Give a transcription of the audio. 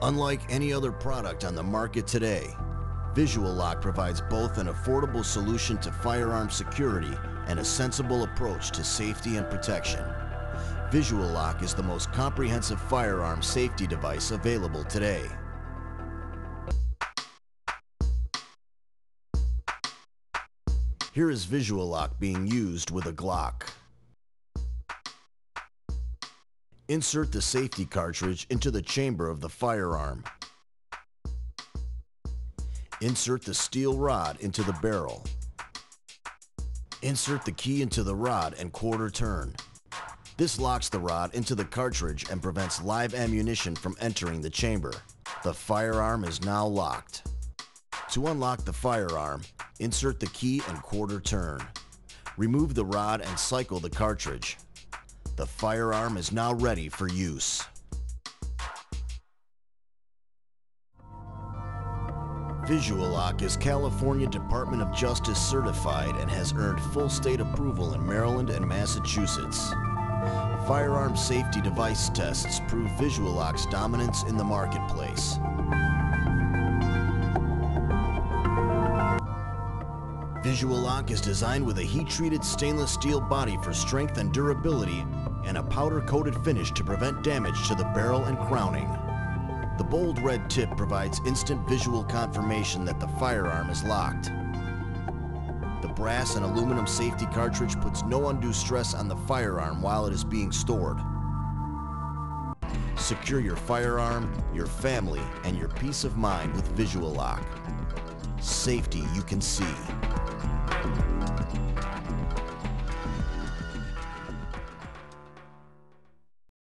Unlike any other product on the market today, VisuaLock provides both an affordable solution to firearm security and a sensible approach to safety and protection. VisuaLock is the most comprehensive firearm safety device available today. Here is VisuaLock being used with a Glock. Insert the safety cartridge into the chamber of the firearm. Insert the steel rod into the barrel. Insert the key into the rod and quarter turn. This locks the rod into the cartridge and prevents live ammunition from entering the chamber. The firearm is now locked. To unlock the firearm, insert the key and quarter turn. Remove the rod and cycle the cartridge. The firearm is now ready for use. VisuaLock is California Department of Justice certified and has earned full state approval in Maryland and Massachusetts. Firearm safety device tests prove VisuaLock's dominance in the marketplace. VisuaLock is designed with a heat-treated stainless steel body for strength and durability and a powder-coated finish to prevent damage to the barrel and crowning. The bold red tip provides instant visual confirmation that the firearm is locked. The brass and aluminum safety cartridge puts no undue stress on the firearm while it is being stored. Secure your firearm, your family, and your peace of mind with VisuaLock. Safety you can see.